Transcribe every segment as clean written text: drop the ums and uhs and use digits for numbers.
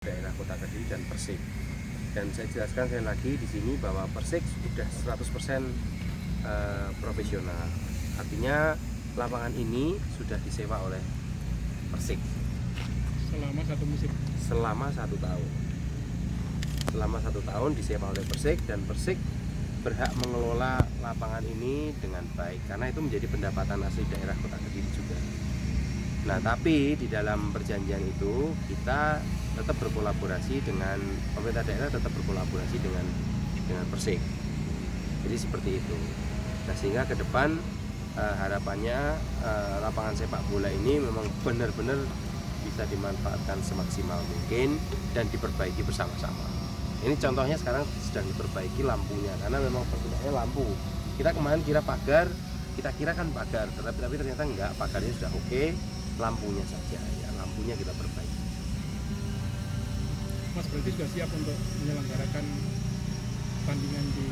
daerah Kota Kediri dan Persik. Dan saya jelaskan sekali lagi di sini bahwa Persik sudah 100% profesional. Artinya lapangan ini sudah disewa oleh Persik selama satu musim. selama 1 tahun. Selama 1 tahun disewa oleh Persik, dan Persik berhak mengelola lapangan ini dengan baik karena itu menjadi pendapatan asli daerah Kota Kediri juga. Nah, tapi di dalam perjanjian itu kita tetap berkolaborasi dengan pemerintah daerah, tetap berkolaborasi dengan Persik. Jadi seperti itu. Nah, sehingga ke depan harapannya lapangan sepak bola ini memang benar-benar bisa dimanfaatkan semaksimal mungkin dan diperbaiki bersama-sama. Ini contohnya sekarang sedang diperbaiki lampunya karena memang perbedaannya lampu. Kita kemarin kira pagar, kita kira kan pagar, tapi ternyata enggak, pagarnya sudah oke, lampunya saja ya, lampunya kita perbaiki. Mas berarti sudah siap untuk menyelenggarakan tandingan di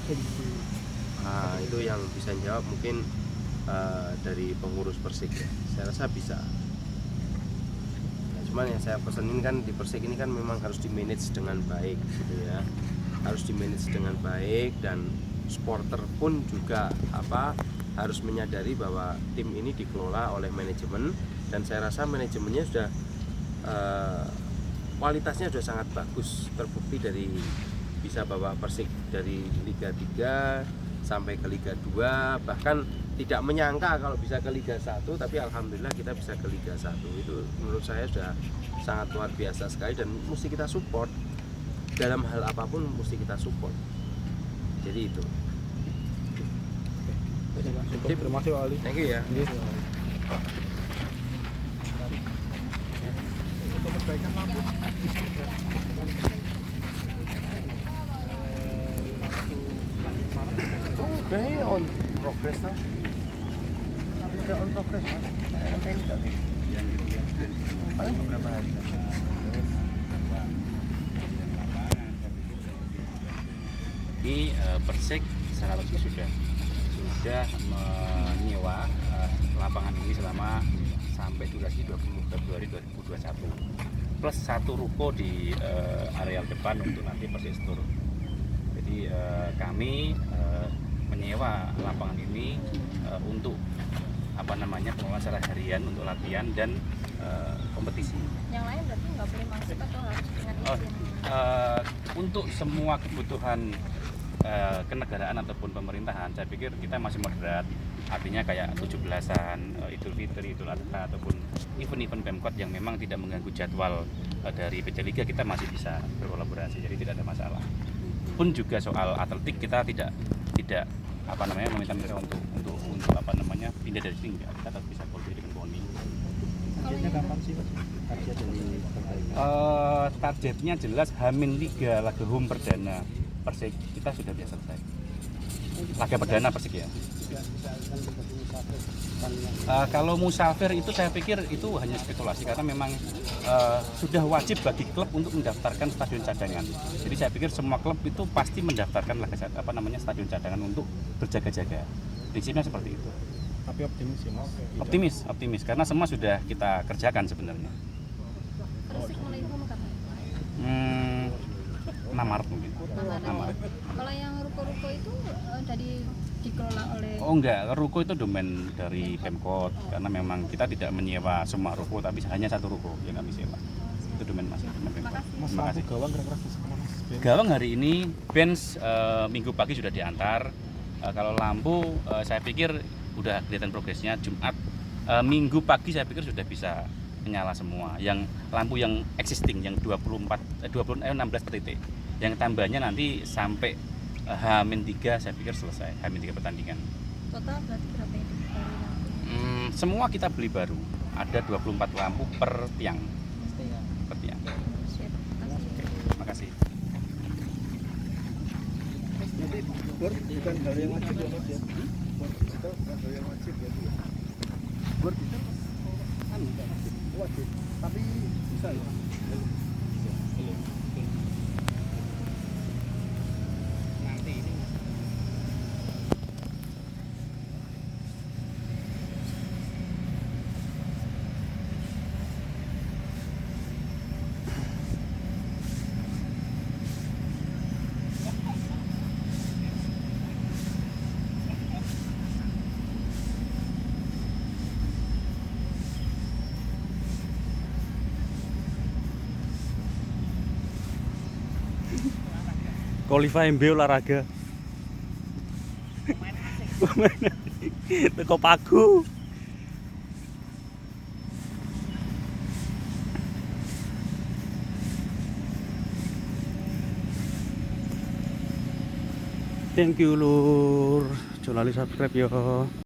home di. Nah, itu yang bisa jawab mungkin dari pengurus Persik ya. Saya rasa bisa. Cuman yang saya pesan ini kan di Persik ini kan memang harus di-manage dengan baik gitu ya. Harus di-manage dengan baik, dan supporter pun juga harus menyadari bahwa tim ini dikelola oleh manajemen, dan saya rasa manajemennya sudah kualitasnya sudah sangat bagus, terbukti dari bisa bawa Persik dari Liga 3 sampai ke Liga 2, bahkan tidak menyangka kalau bisa ke Liga 1, tapi alhamdulillah kita bisa ke Liga 1. Itu menurut saya sudah sangat luar biasa sekali, dan mesti kita support. Dalam hal apapun mesti kita support. Jadi itu. Terima kasih Pak Ali. Thank you ya. Untuk perbaikan lampu. Kayaknya on progress lah. Udah on progress mas. Paling beberapa hari. Ini Persik secara resmi sudah menyewa lapangan ini selama sampai durasi 20 Februari 2021, plus 1 ruko di areal depan untuk nanti Persik Store. Jadi kami menyewa lapangan ini untuk pengelolaan secara harian untuk latihan dan kompetisi. Yang lain berarti nggak boleh masuk atau harus dengan izin? Untuk semua kebutuhan kenegaraan ataupun pemerintahan, saya pikir kita masih moderat. Artinya kayak 17-an, Idul Fitri, Idul Adha, ataupun event-event Pemkot yang memang tidak mengganggu jadwal dari PC Liga, kita masih bisa berkolaborasi, jadi tidak ada masalah. Pun juga soal atletik, kita tidak meminta mereka untuk pindah dari sini, kita tetap bisa kolaborasi dengan KONI. Targetnya kapan sih Mas? Target dari Targetnya jelas H-3 laga home perdana Persik kita sudah bisa selesai. Laga perdana Persik ya. Kalau musafir itu saya pikir itu hanya spekulasi, karena memang sudah wajib bagi klub untuk mendaftarkan stadion cadangan. Jadi saya pikir semua klub itu pasti mendaftarkan stadion cadangan untuk berjaga-jaga. Prinsipnya seperti itu. Tapi optimis ya Mas? Optimis karena semua sudah kita kerjakan sebenarnya. Persik mulai home kapan? 6 Maret mungkin. 6 Maret. Kalau yang ruko-ruko itu dikelola oleh. Oh enggak, ruko itu domain dari Pemkot, karena memang kita tidak menyewa semua ruko, tapi hanya 1 ruko yang kami sewa. Itu domain Mas. Mas, lampu gawang kira-kira sama Mas? Gawang hari ini bench minggu pagi sudah diantar. Kalau lampu saya pikir udah kelihatan progresnya. Jumat minggu pagi saya pikir sudah bisa menyala semua. Yang lampu yang existing yang 16 titik. Yang tambahnya nanti sampai H-3 saya pikir selesai, H-3 pertandingan. Total berarti berapa itu dari lampu? Semua kita beli baru. Ada 24 lampu per tiang. Per tiang. Siap. Terima kasih. Nanti bor bukan hal yang wajib ya Mas ya? Bor itu bukan hal yang wajib ya? Bor itu wajib, tapi bisa ya? Nanti ini Kolifa MB olahraga. Teko Pagu. Thank you lur. Jangan lupa subscribe ya.